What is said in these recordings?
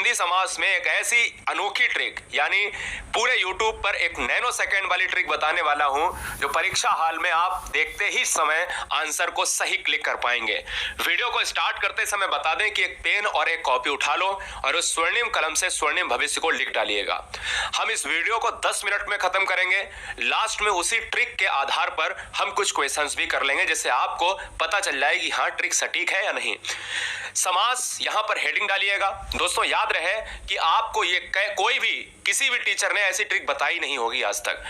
संधि समास में एक ऐसी अनोखी ट्रिक, यानी पूरे YouTube पर एक नैनो सेकंड वाली ट्रिक बताने वाला हूं जो परीक्षा हाल में आप देखते ही समय आंसर को सही क्लिक कर पाएंगे। वीडियो को स्टार्ट करते समय बता दें कि एक पेन और एक कॉपी उठा लो और उस स्वर्णिम कलम से स्वर्णिम भविष्य को लिख डालिएगा। हम इस वीडियो को 10 मिनट में खत्म करेंगे। लास्ट में उसी ट्रिक के आधार पर हम कुछ क्वेश्चंस भी कर लेंगे, जिससे आपको पता चल जाए कि हाँ ट्रिक सटीक है या नहीं। समास यहां पर हेडिंग डालिएगा। दोस्तों याद रहे कि आपको ये कोई भी किसी भी टीचर ने ऐसी ट्रिक बताई नहीं होगी आज तक।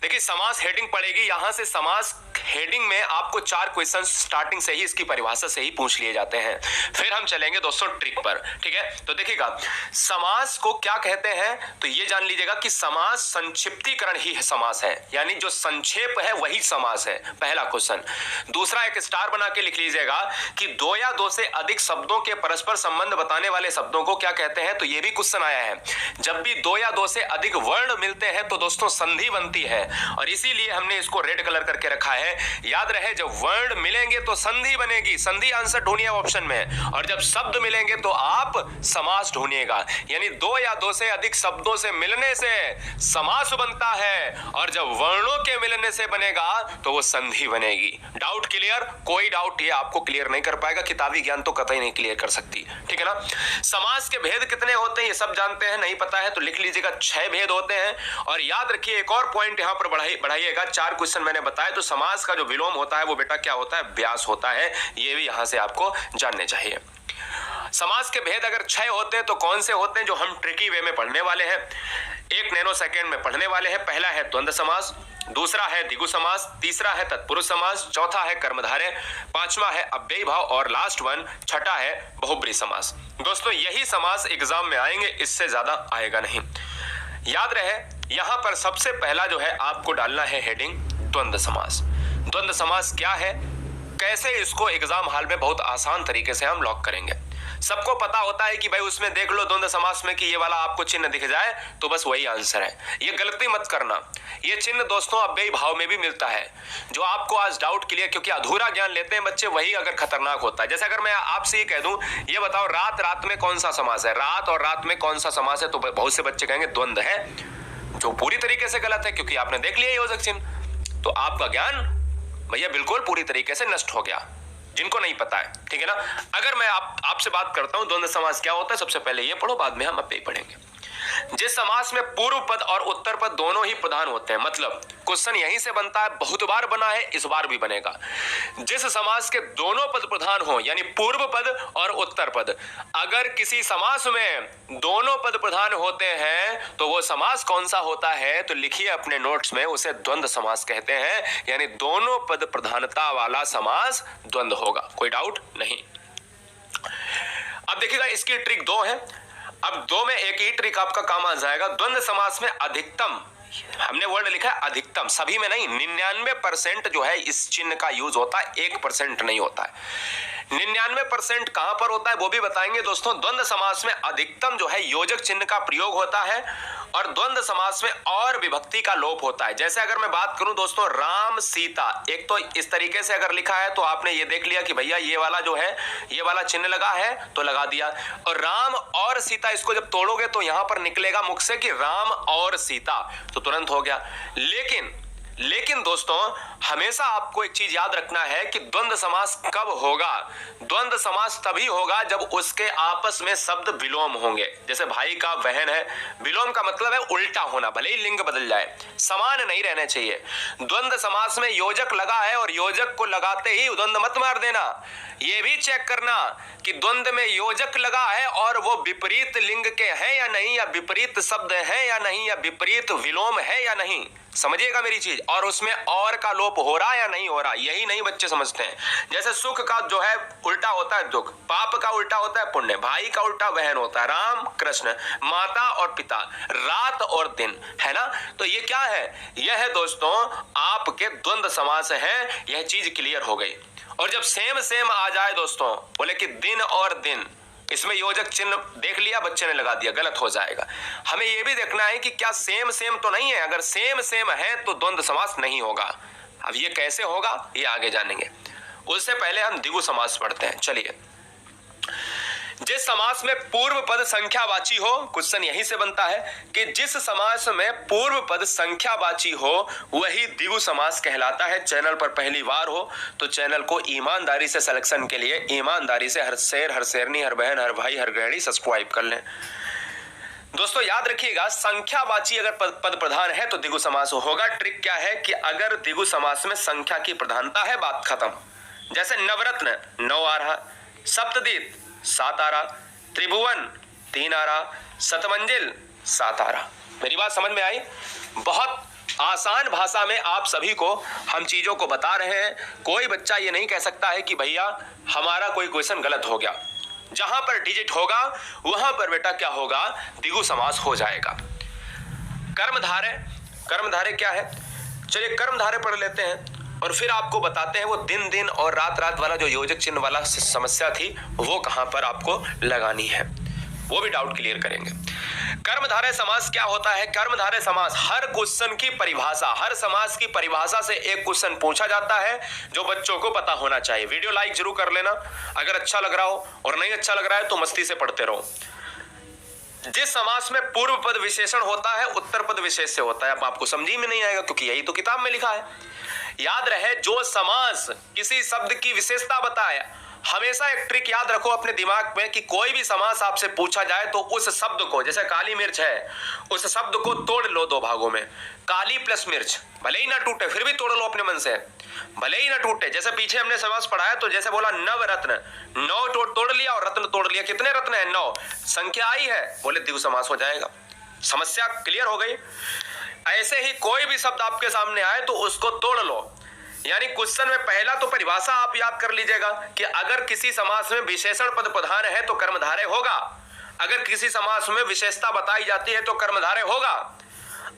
देखिए समास हेडिंग पड़ेगी, यहां से समास हेडिंग में आपको 4 क्वेश्चन स्टार्टिंग से ही इसकी परिभाषा से ही पूछ लिए जाते हैं। फिर हम चलेंगे दोस्तों ट्रिक पर, ठीक है। तो देखिएगा समास को क्या कहते हैं, तो ये जान लीजिएगा कि समास संक्षिप्तीकरण ही समास है, यानी जो संक्षेप है वही समास है, पहला क्वेश्चन। दूसरा एक स्टार बना के लिख लीजिएगा कि 2 या 2 से अधिक शब्दों के परस्पर संबंध बताने वाले शब्दों को क्या कहते हैं, तो ये भी क्वेश्चन आया है। जब भी 2 या 2 से अधिक वर्ण मिलते हैं तो दोस्तों संधि बनती है, और इसीलिए हमने इसको रेड कलर करके रखा है। याद रहे जब वर्ण मिलेंगे तो संधि बनेगी, संधि आंसर ढूंढिए ऑप्शन में, और जब शब्द मिलेंगे तो आप समास ढूंढिएगा। यानी 2 या 2 से अधिक शब्दों से मिलने से समास बनता है, और जब वर्णों के मिलने से बनेगा तो वो संधि बनेगी। Doubt clear? कोई डाउट ये आपको क्लियर नहीं कर पाएगा, किताबी ज्ञान तो कतई नहीं क्लियर कर सकती, ठीक है ना। समास के भेद कितने होते हैं ये सब जानते हैं, नहीं पता है तो लिख लीजिएगा 6 भेद होते हैं। और याद रखिए एक और पॉइंट यहां पर बढ़ाइएगा, 4 क्वेश्चन मैंने बताया, तो समास का जो विलोम होता है वो बेटा क्या होता है, व्यास होता है। ये भी यहां से आपको जानने चाहिए। समास के भेद अगर 6 होते हैं तो कौन से होते हैं जो हम ट्रिकी वे में पढ़ने वाले हैं, 1 नैनो सेकंड में पढ़ने वाले हैं। पहला है द्वंद्व समास, दूसरा है द्विगु समास, तीसरा है तत्पुरुष समास, चौथा है कर्मधारय, पांचवा है अव्ययी भाव, और लास्ट वन छठा है बहुब्रीहि समास। दोस्तों यही समास एग्जाम में आएंगे, इससे ज्यादा आएगा नहीं। याद रहे यहां पर सबसे पहला जो है आपको डालना है हेडिंग द्वंद्व समास। द्वंद्व समास क्या है, कैसे इसको एग्जाम हॉल में बहुत आसान तरीके से हम लॉक करेंगे। सबको पता होता है कि भाई उसमें देख लो द्वंद्व समास में कि ये वाला आपको चिन्ह दिख जाए तो बस वही आंसर है। ये गलती मत करना, ये चिन्ह दोस्तों अव्ययी भाव में भी मिलता है। जो आपको आज डाउट क्लियर, क्योंकि अधूरा ज्ञान लेते हैं बच्चे, वही अगर खतरनाक होता है। जैसे अगर मैं आपसे ये कह दूं, ये बताओ रात रात में कौन सा समास है, रात और रात में कौन सा समास है, तो बहुत से बच्चे कहेंगे द्वंद्व है, जो पूरी तरीके से गलत है, क्योंकि आपने देख लिया योजक चिन्ह। तो आपका ज्ञान भैया बिल्कुल पूरी तरीके से नष्ट हो गया, जिनको नहीं पता है, ठीक है ना। अगर मैं आपसे बात करता हूं द्वंद्व समास क्या होता है, सबसे पहले ये पढ़ो, बाद में हम अव्ययी पढ़ेंगे। जिस समास में पूर्व पद और उत्तर पद दोनों ही प्रधान होते हैं, मतलब क्वेश्चन यहीं से बनता है, बहुत बार बना है, इस बार भी बनेगा। जिस समास के दोनों पद प्रधान हो, यानी पूर्व पद और उत्तर पद, अगर किसी समास में दोनों पद प्रधान होते हैं तो वो समास कौन सा होता है, तो लिखिए अपने नोट्स में, उसे द्वंद्व समास कहते हैं। यानी दोनों पद प्रधानता वाला समास द्वंद्व होगा, कोई डाउट नहीं। अब देखिएगा इसकी ट्रिक 2 है। अब 2 में एक ही ट्रिक आपका काम आ जाएगा। द्वंद्व समास में अधिकतम, हमने वर्ड लिखा है अधिकतम, सभी में नहीं, 99% जो है इस चिन्ह का यूज होता है, 1% नहीं होता है। 99% कहां पर होता है वो भी बताएंगे दोस्तों। द्वंद्व समास में अधिकतम जो है योजक चिन्ह का प्रयोग होता है, और द्वंद्व समास में और विभक्ति का लोप होता है। जैसे अगर मैं बात करूं दोस्तों राम सीता, एक तो इस तरीके से अगर लिखा है तो आपने ये देख लिया कि भैया ये वाला जो है, ये वाला चिन्ह लगा है तो लगा दिया, और राम और सीता इसको जब तोड़ोगे तो यहां पर निकलेगा मुख से कि राम और सीता, तो तुरंत हो गया। लेकिन दोस्तों हमेशा आपको एक चीज याद रखना है कि द्वंद्व समास कब होगा। द्वंद्व समास तभी होगा जब उसके आपस में शब्द विलोम होंगे। जैसे भाई का बहन है, विलोम का मतलब है उल्टा होना, भले ही लिंग बदल जाए, समान नहीं रहने चाहिए। द्वंद्व समास में योजक लगा है और योजक को लगाते ही द्वंद्व मत मार देना। ये भी चेक करना कि द्वंद्व में योजक लगा है और वो विपरीत लिंग के हैं या नहीं, या विपरीत शब्द है या नहीं, या विपरीत विलोम है या नहीं। समझिएगा मेरी चीज, और उसमें और का लोप हो रहा या नहीं हो रहा, यही नहीं बच्चे समझते हैं। जैसे सुख का जो है उल्टा होता है दुख, पाप का उल्टा होता है पुण्य, भाई का उल्टा बहन होता है, राम कृष्ण, माता और पिता, रात और दिन, है ना। तो ये क्या है, यह है दोस्तों आपके द्वंद्व समास है। यह चीज क्लियर हो गई। और जब सेम आ जाए दोस्तों, बोले कि दिन और दिन, इसमें योजक चिन्ह देख लिया बच्चे ने लगा दिया, गलत हो जाएगा। हमें यह भी देखना है कि क्या सेम तो नहीं है। अगर सेम है तो द्वंद्व समास नहीं होगा। अब ये कैसे होगा ये आगे जानेंगे, उससे पहले हम द्विगु समास पढ़ते हैं। चलिए जिस समास में पूर्व पद संख्यावाची हो, क्वेश्चन यहीं से बनता है कि जिस समास में पूर्व पद संख्यावाची हो वही द्विगु समास कहलाता है। चैनल पर पहली बार हो तो चैनल को ईमानदारी से सिलेक्शन के लिए ईमानदारी से हर शेर, हर शेरनी, हर बहन, हर भाई, हर गृहिणी सब्सक्राइब कर लें। दोस्तों याद रखिएगा, संख्यावाची अगर पद प्रधान है तो द्विगु समास होगा। ट्रिक क्या है कि अगर द्विगु समास में संख्या की प्रधानता है, बात खत्म। जैसे नवरत्न 9 आ रहा, सप्तदीप 7 आ रहा, त्रिभुवन 3 आ रहा, शतमंजिल 7 आ रहा। मेरी बात समझ में आई? बहुत आसान भाषा में आप सभी को हम चीजों को बता रहे हैं। कोई बच्चा ये नहीं कह सकता है कि भैया हमारा कोई क्वेश्चन गलत हो गया। जहां पर डिजिट होगा वहां पर बेटा क्या होगा, द्विगु समास हो जाएगा। कर्मधारय, कर्मधारय क्या है? चलिए कर्मधारय पढ़ लेते हैं और फिर आपको बताते हैं वो दिन दिन और रात रात वाला जो योजक चिन्ह वाला समस्या थी वो कहां पर आपको लगानी है, वो भी डाउट क्लियर करेंगे। कर्मधारय समास क्या होता है? कर्मधारय समास हर क्वेश्चन की परिभाषा, हर समास की परिभाषा से एक क्वेश्चन पूछा जाता है जो बच्चों को पता होना चाहिए। वीडियो लाइक जरूर कर लेना अगर अच्छा लग रहा हो, और नहीं अच्छा लग रहा है तो मस्ती से पढ़ते रहो। जिस समास में पूर्व पद विशेषण होता है उत्तर पद विशेष से होता है। अब आपको समझी में नहीं आएगा क्योंकि यही तो किताब में लिखा है। याद रहे, जो समास किसी शब्द की विशेषता बताए, हमेशा एक ट्रिक याद रखो अपने दिमाग में कि कोई भी समास आपसे पूछा जाए तो उस शब्द को, जैसे काली मिर्च है, उस शब्द को तोड़ लो 2 भागों में। काली प्लस मिर्च, भले ही ना टूटे फिर भी तोड़ लो अपने मन से, भले ही ना टूटे। जैसे पीछे हमने समास पढ़ाया तो जैसे बोला नवरत्न, 9 तोड़ लिया और रत्न तोड़ लिया। कितने रत्न है? 9। संख्या आई है, बोले द्विगु समास हो जाएगा। समस्या क्लियर हो गई। ऐसे ही कोई भी शब्द आपके सामने आए तो उसको तोड़ लो। यानी क्वेश्चन में पहला तो परिभाषा आप याद कर लीजिएगा कि अगर किसी समास में विशेषण पद प्रधान है तो कर्मधारय होगा, अगर किसी समास में विशेषता बताई जाती है तो कर्मधारय होगा।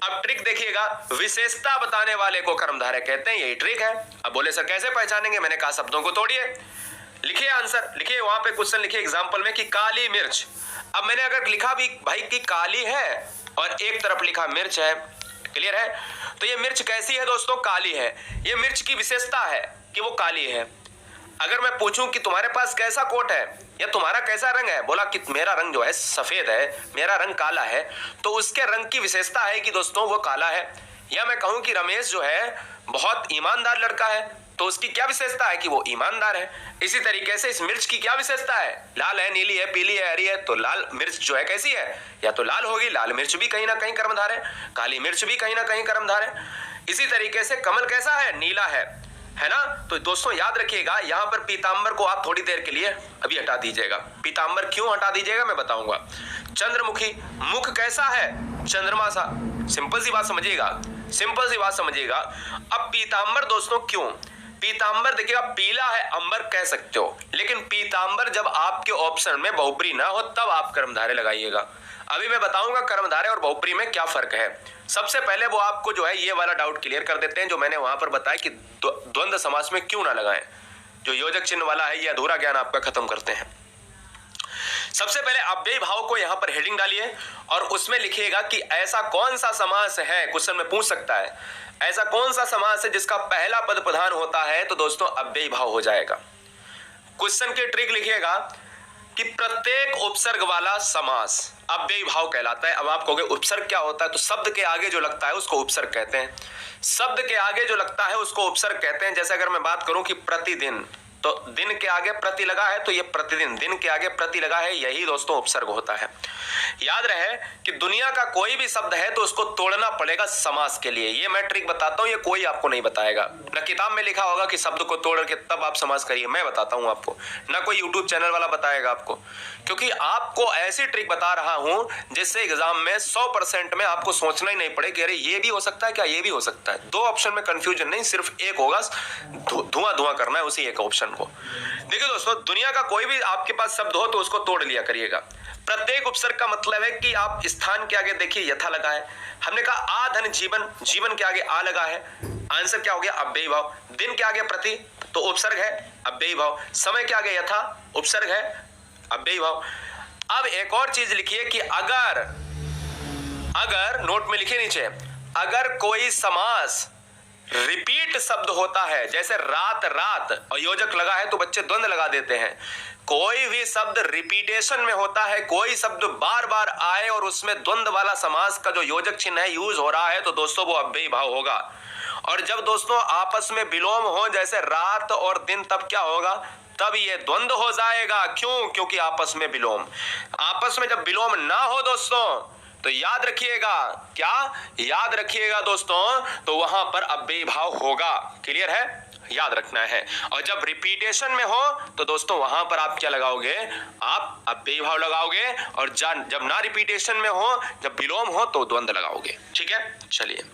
अब ट्रिक देखिएगा, विशेषता बताने वाले को कर्मधारय कहते हैं, यही ट्रिक है। अब बोले सर कैसे पहचानेंगे? मैंने कहा शब्दों को तोड़िए, लिखिए आंसर, लिखिए वहां पे क्वेश्चन लिखिए एग्जाम्पल में कि काली मिर्च। अब मैंने अगर लिखा भी भाई कि काली है और एक तरफ लिखा मिर्च है, क्लियर है? तो ये मिर्च कैसी है दोस्तों? काली है। ये मिर्च की विशेषता है कि वो काली है। अगर मैं पूछूं कि तुम्हारे पास कैसा कोट है या तुम्हारा कैसा रंग है, बोला कि मेरा रंग जो है सफेद है, मेरा रंग काला है, तो उसके रंग की विशेषता है कि दोस्तों वो काला है। या मैं कहूं कि रमेश जो है बहुत ईमानदार लड़का है, तो उसकी क्या विशेषता है कि वो ईमानदार है। इसी तरीके से इस मिर्च की क्या विशेषता है? लाल है, नीली है, पीली है, हरी है। तो लाल मिर्च जो है कैसी है? या तो लाल होगी, लाल मिर्च भी कहीं ना कहीं कर्मधार है, काली मिर्च भी कहीं ना कहीं कर्मधार है। इसी तरीके से कमल कैसा है? नीला है ना? तो दोस्तों याद रखिएगा, यहां पर पीतांबर को आप थोड़ी देर के लिए अभी हटा दीजिएगा। पीतांबर क्यों हटा दीजिएगा मैं बताऊंगा। चंद्रमुखी, मुख कैसा है? चंद्रमा सा। सिंपल सी बात समझिएगा, सिंपल सी बात समझिएगा। अब पीतांबर दोस्तों क्यों? पीतांबर देखिएगा, पीला है अंबर कह सकते हो, लेकिन पीतांबर जब आपके ऑप्शन में बहुब्री ना हो तब आप कर्मधारय लगाइएगा। अभी मैं बताऊंगा कर्मधारय और बहुब्री में क्या फर्क है। सबसे पहले वो आपको जो है ये वाला डाउट क्लियर कर देते हैं जो मैंने वहां पर बताया कि द्वंद्व समास में क्यों ना लगाएं। जो योजक चिन्ह वाला है ये अधूरा ज्ञान आपका खत्म करते हैं। सबसे पहले अव्ययी भाव को यहां पर हेडिंग डालिए और उसमें लिखिएगा कि ऐसा कौन सा समास है, क्वेश्चन में पूछ सकता है, ऐसा कौन सा समास है जिसका पहला पद प्रधान होता है, तो दोस्तों अव्ययी भाव हो जाएगा। क्वेश्चन की ट्रिक लिखिएगा कि प्रत्येक उपसर्ग वाला समास अव्ययी भाव कहलाता है। अब आप कहोगे उपसर्ग क्या होता है? तो शब्द के आगे जो लगता है उसको उपसर्ग कहते हैं। शब्द के आगे जो लगता है उसको उपसर्ग कहते हैं। जैसे अगर मैं बात करूं कि प्रतिदिन, तो दिन के आगे प्रति लगा है तो ये प्रतिदिन, दिन के आगे प्रति लगा है, यही दोस्तों उपसर्ग होता है। याद रहे कि दुनिया का कोई भी शब्द है तो उसको तोड़ना पड़ेगा समास के लिए। ये मैं ट्रिक बताता हूं, ये कोई आपको नहीं बताएगा। ना किताब में लिखा होगा कि शब्द को तोड़ के तब आप समास करिए, मैं बताता हूं आपको, ना कोई यूट्यूब चैनल वाला बताएगा आपको, क्योंकि आपको ऐसी ट्रिक बता रहा हूं जिससे एग्जाम में 100% में आपको सोचना ही नहीं पड़े कि अरे ये भी हो सकता है क्या, ये भी हो सकता है। 2 ऑप्शन में कंफ्यूजन नहीं, सिर्फ एक होगा, धुआं करना है उसी एक ऑप्शन को। देखिए दोस्तों, दुनिया का कोई भी आपके पास शब्द हो तो उसको तोड़ लिया करिएगा। प्रत्येक उपसर्ग का मतलब है कि आप स्थान के आगे देखिए यथा लगा है, हमने कहा आ धन जीवन, जीवन के आगे आ लगा है, आंसर क्या हो गया? अव्ययी भाव। दिन के आगे प्रति तो उपसर्ग है, अव्ययी भाव। समय के आगे यथा, उपसर्ग है, अव्ययी भाव। अब एक और चीज लिखिए कि अगर नोट में लिखिए नीचे, अगर कोई समास रिपीट शब्द होता है, जैसे रात रात और योजक लगा है तो बच्चे द्वंद्व लगा देते हैं। कोई भी शब्द रिपीटेशन में होता है, कोई शब्द बार बार आए और उसमें द्वंद्व वाला समास का जो योजक चिन्ह है यूज हो रहा है, तो दोस्तों वो अव्ययी भाव होगा। और जब दोस्तों आपस में विलोम हो, जैसे रात और दिन, तब क्या होगा? तब ये द्वंद्व हो जाएगा। क्यों? क्योंकि आपस में विलोम। आपस में जब विलोम ना हो दोस्तों, तो याद रखिएगा, क्या याद रखिएगा दोस्तों, तो वहां पर अव्ययी भाव होगा। क्लियर है? याद रखना है। और जब रिपीटेशन में हो तो दोस्तों वहां पर आप क्या लगाओगे? आप अव्ययी भाव लगाओगे। और जब ना रिपीटेशन में हो, जब विलोम हो, तो द्वंद्व लगाओगे। ठीक है, चलिए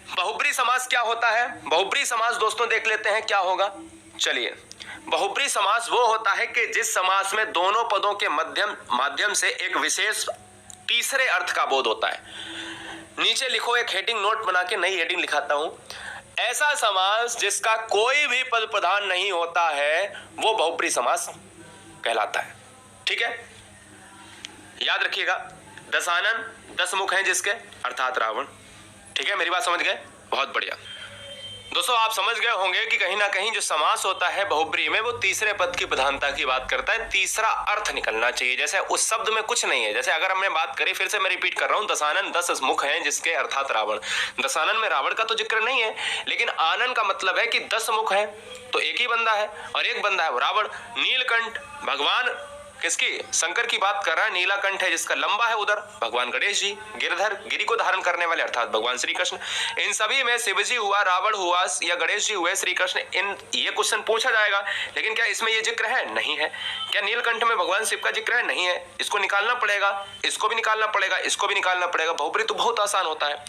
बहुब्री समास क्या होता है? बहुब्री समास दोस्तों देख लेते हैं क्या होगा। चलिए, बहुब्री समास वो होता है कि जिस समास में दोनों पदों के माध्यम से एक विशेष तीसरे अर्थ का बोध होता है। नीचे लिखो, एक हेडिंग नोट बना के नई हेडिंग लिखाता हूं। ऐसा समास जिसका कोई भी पद प्रधान नहीं होता है, वो बहुब्री समास कहलाता है। ठीक है, याद रखिएगा। दशानन 10 मुख हैं जिसके, अर्थात रावण। ठीक है, मेरी बात समझ गए? बहुत बढ़िया। दोस्तों आप समझ गए होंगे कि कहीं ना कहीं जो समास होता है बहुब्री में, वो तीसरे पद की प्रधानता की बात करता है। तीसरा अर्थ निकलना चाहिए, जैसे उस शब्द में कुछ नहीं है। जैसे अगर हमने बात करी, फिर से मैं रिपीट कर रहा हूं, दशानन 10 मुख हैं जिसके, अर्थात रावण। दशानन में रावण का तो जिक्र नहीं है, लेकिन आनन का मतलब है कि 10 मुख है, तो एक ही बंदा है, और एक बंदा है वो रावण। नीलकंठ भगवान किसकी? शंकर की बात कर रहा है। नीलाकंठ है जिसका लंबा है उधर, भगवान गणेश जी। गिरधर, गिरि को धारण करने वाले, अर्थात भगवान श्री कृष्ण। इन सभी में शिव जी हुआ, रावण हुआ, या गणेश जी हुए, श्री कृष्ण। ये क्वेश्चन पूछा जाएगा, लेकिन क्या इसमें ये जिक्र है? नहीं है। क्या नीलकंठ में भगवान शिव का जिक्र है? नहीं है। इसको निकालना पड़ेगा, इसको भी निकालना पड़ेगा, इसको भी निकालना पड़ेगा। बहुब्री तो बहुत आसान होता है।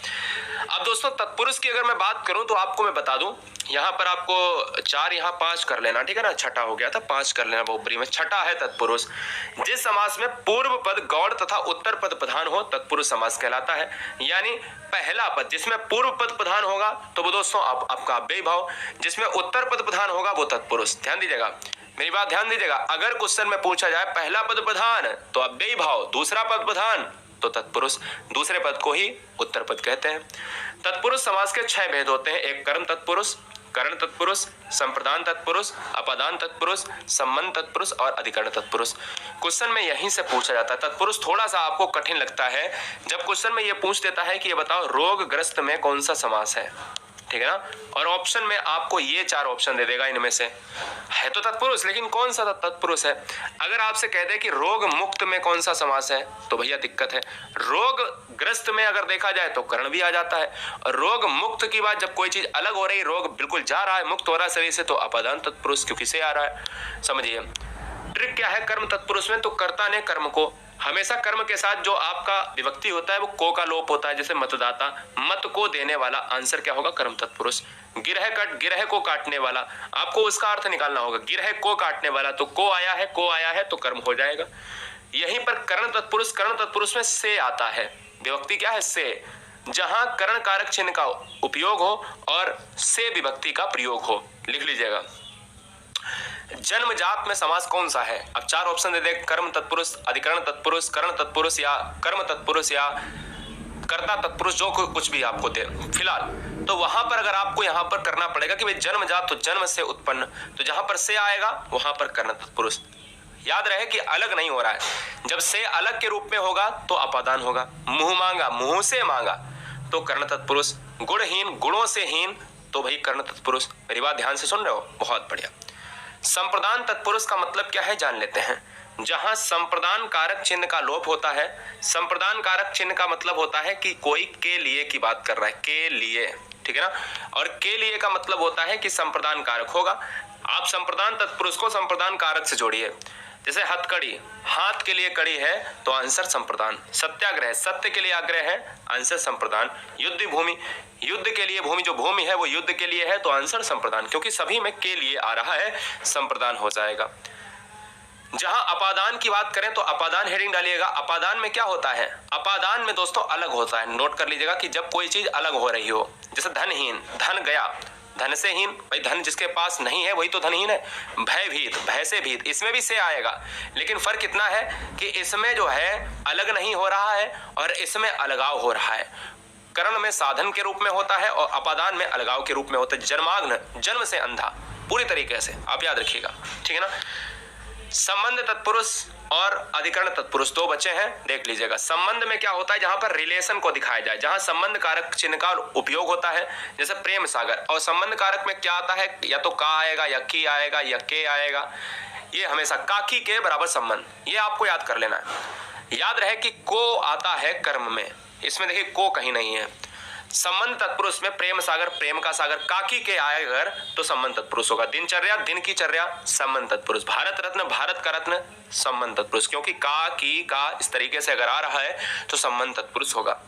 अब दोस्तों तत्पुरुष की अगर मैं बात करूं, तो आपको मैं बता दूं, यहां पर आपको 4, यहां 5 कर लेना। ठीक है ना, छठा हो गया था, 5 कर लेना बहुब्री में। छठा है तत्पुरुष। जिस समास में पूर्व पद गौड़ तथा उत्तर पद प्रधान हो, तत्पुरुष समास कहलाता है। यानी पहला पद जिसमें पूर्व पद प्रधान होगा, तो वो दोस्तों आपका अव्ययी भाव। जिसमें उत्तर पद प्रधान होगा, वो तत्पुरुष। ध्यान दीजिएगा, मेरी बात ध्यान दीजिएगा। अगर क्वेश्चन में पूछा जाए पहला पद प्रधान तो अव्ययी भाव, दूसरा पद प्रधान तो तत्पुरुष, दूसरे पद को ही उत्तर पद कहते हैं। तत्पुरुष समास के 6 भेद होते हैं। एक कर्म तत्पुरुष, करण तत्पुरुष, संप्रदान तत्पुरुष, अपादान तत्पुरुष, संबंध तत्पुरुष और अधिकरण तत्पुरुष। क्वेश्चन में यहीं से पूछा जाता है। तत्पुरुष थोड़ा सा आपको कठिन लगता है जब क्वेश्चन में ये पूछ देता है कि ये बताओ रोगग्रस्त में कौन सा समास है। ठीक है ना, और ऑप्शन में आपको ये 4 ऑप्शन दे देगा, इनमें से है तो तत्पुरुष, लेकिन कौन सा तत्पुरुष है। अगर आपसे कह दे कि रोग मुक्त में कौन सा समास है, तो भैया दिक्कत है। रोग ग्रस्त में अगर देखा जाए तो करण भी आ जाता है, और रोग मुक्त की बात जब कोई चीज अलग हो रही, रोग बिल्कुल जा रहा है, मुक्त हो रहा है शरीर से, तो अपादान तत्पुरुष, क्योंकि से आ रहा है। समझिए ट्रिक क्या है कर्म तत्पुरुष में, तो कर्ता ने कर्म को, हमेशा कर्म के साथ जो आपका विभक्ति होता है वो को का लोप होता है। जैसे मतदाता, मत को देने वाला, आंसर क्या होगा? कर्म तत्पुरुष। गिरह को काटने वाला, आपको उसका अर्थ निकालना होगा। गिरह को काटने वाला, तो को आया है तो कर्म हो जाएगा। यहीं पर करण तत्पुरुष, करण तत्पुरुष में से आता है। विभक्ति क्या है? से। जहां करण कारक चिन्ह का उपयोग हो और से विभक्ति का प्रयोग हो, लिख लीजिएगा। जन्मजात में समास कौन सा है? अब 4 ऑप्शन दे दे, कर्म तत्पुरुष, अधिकरण तत्पुरुष, करण तत्पुरुष, या कर्म तत्पुरुष, या कर्ता तत्पुरुष, जो कुछ भी आपको दे फिलहाल। तो वहां पर अगर आपको यहां पर करना पड़ेगा कि भाई जन्मजात तो जन्म से उत्पन्न, तो जहां पर से आएगा वहां पर कर्ण तत्पुरुष। याद रहे कि अलग नहीं हो रहा है। जब से अलग के रूप में होगा तो अपादान होगा। मुंह मांगा, मुंह से मांगा, तो कर्ण तत्पुरुष। गुणहीन, गुणों से हीन, तो भाई कर्ण तत्पुरुष। मेरी बात ध्यान से सुन रहे हो? बहुत बढ़िया। संप्रदान तत्पुरुष का मतलब क्या है जान लेते हैं। जहां संप्रदान कारक चिन्ह का लोप होता है, संप्रदान कारक चिन्ह का मतलब होता है कि कोई के लिए की बात कर रहा है, के लिए, ठीक है ना। और के लिए का मतलब होता है कि संप्रदान कारक होगा। आप संप्रदान तत्पुरुष को संप्रदान कारक से जोड़िए। जैसे हथकड़ी, हाथ के लिए कड़ी है तो आंसर संप्रदान। सत्याग्रह, सत्य के लिए आग्रह है, आंसर संप्रदान। युद्ध भूमि, युद्ध के लिए भूमि, जो भूमि है वो युद्ध के लिए है, तो आंसर संप्रदान। क्योंकि सभी में के लिए आ रहा है, संप्रदान हो जाएगा। जहां अपादान की बात करें तो अपादान हेडिंग डालिएगा। अपादान में क्या होता है? अपादान में दोस्तों अलग होता है। नोट कर लीजिएगा कि जब कोई चीज अलग हो रही हो, जैसे धनहीन, धन गया, धन से हीन, भाई धन जिसके पास नहीं है वही तो धनहीन है। भयभीत, भय से भीत, इसमें भी से आएगा, लेकिन फर्क इतना है कि इसमें जो है अलग नहीं हो रहा है और इसमें अलगाव हो रहा है। करण में साधन के रूप में होता है और अपादान में अलगाव के रूप में होता है। जन्माग्न, जन्म से अंधा, पूरी तरीके से आप याद रखिएगा, ठीक है ना। संबंध तत्पुरुष और अधिकरण तत्पुरुष दो बचे हैं, देख लीजिएगा। संबंध में क्या होता है, जहां पर रिलेशन को दिखाया जाए, जहां संबंध कारक चिन्ह का उपयोग होता है, जैसे प्रेम सागर। और संबंध कारक में क्या आता है, या तो का आएगा या की आएगा या के आएगा। ये हमेशा काकी के बराबर संबंध, ये आपको याद कर लेना है। याद रहे कि को आता है कर्म में, इसमें देखिए को कहीं नहीं है। संबंध तत्पुरुष में प्रेम सागर, प्रेम का सागर, काकी के आए अगर तो संबंध तत्पुरुष होगा। दिनचर्या, दिन की चर्या, संबंध तत्पुरुष। भारत रत्न, भारत का रत्न, संबंध तत्पुरुष, क्योंकि का की का इस तरीके से अगर आ रहा है तो संबंध तत्पुरुष होगा।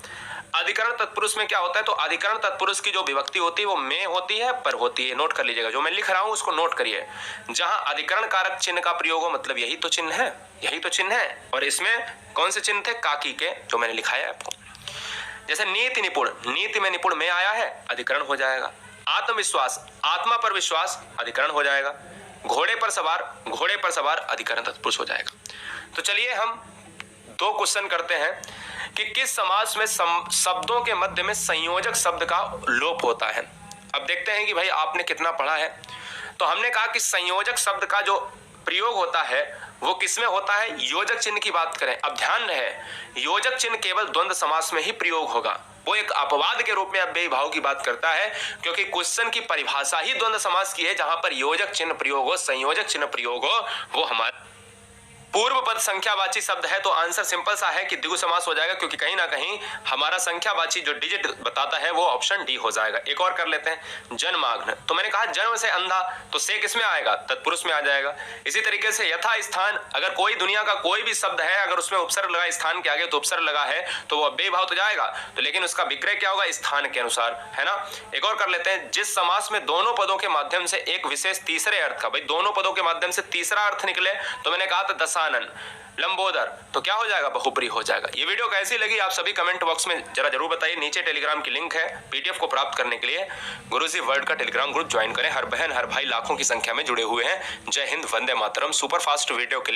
अधिकरण तत्पुरुष में क्या होता है, तो अधिकरण तत्पुरुष की जो विभक्ति होती है वो में होती है, पर होती है। नोट कर लीजिएगा, जो मैं लिख रहा हूं उसको नोट करिए। जहां अधिकरण कारक चिन्ह का प्रयोग हो, मतलब यही तो चिन्ह है, यही तो चिन्ह है। और इसमें कौन से चिन्ह थे, काकी के, जो मैंने लिखाया है आपको। जैसे नीति निपुण, नीति में निपुण में आया है, अधिकरण हो जाएगा। आत्मविश्वास, आत्मा पर विश्वास, अधिकरण हो जाएगा। घोड़े पर सवार, घोड़े पर सवार, अधिकरण तत्पुरुष हो जाएगा। तो चलिए हम दो क्वेश्चन करते हैं कि किस समास में शब्दों के मध्य में संयोजक शब्द का लोप होता है। अब देखते हैं कि भाई आपने कितना पढ़ा है। तो हमने कहा कि संयोजक शब्द का जो प्रयोग होता है वो किसमें होता है, योजक चिन्ह की बात करें। अब ध्यान रहे, योजक चिन्ह केवल द्वंद्व समास में ही प्रयोग होगा। वो एक अपवाद के रूप में अव्ययी भाव की बात करता है, क्योंकि क्वेश्चन की परिभाषा ही द्वंद्व समास की है, जहां पर योजक चिन्ह प्रयोग हो, संयोजक चिन्ह प्रयोग हो। वो हमारे पूर्व पद संख्यावाची शब्द है, तो आंसर सिंपल सा है कि द्विगु समास हो जाएगा, क्योंकि कहीं ना कहीं हमारा संख्यावाची जो डिजिट बताता है वो ऑप्शन डी हो जाएगा। एक और कर लेते हैं, जन्माग्न। तो मैंने कहा जन्म से अंधा, तो से किसमें आएगा, तत्पुरुष में आ जाएगा। इसी तरीके से यथा स्थान, अगर कोई दुनिया का कोई भी शब्द है, अगर उसमें उपसर्ग लगा स्थान के आगे तो उपसर्ग लगा है तो वो अव्ययी भाव तो जाएगा, तो लेकिन उसका विक्रय क्या होगा, स्थान के अनुसार, है ना। एक और कर लेते हैं, जिस समास में दोनों पदों के माध्यम से एक विशेष तीसरे अर्थ का, भाई दोनों पदों के माध्यम से तीसरा अर्थ निकले, तो मैंने कहा था दशानन, लंबोदर, तो क्या हो जाएगा, बहुब्री हो जाएगा। ये वीडियो कैसी लगी आप सभी कमेंट बॉक्स में जरा जरूर बताइए। नीचे टेलीग्राम की लिंक है, पीडीएफ को प्राप्त करने के लिए गुरुजी वर्ल्ड का टेलीग्राम ग्रुप ज्वाइन करें। हर बहन हर भाई लाखों की संख्या में जुड़े हुए हैं। जय Hind, Vande Mataram. Super fast video के लिए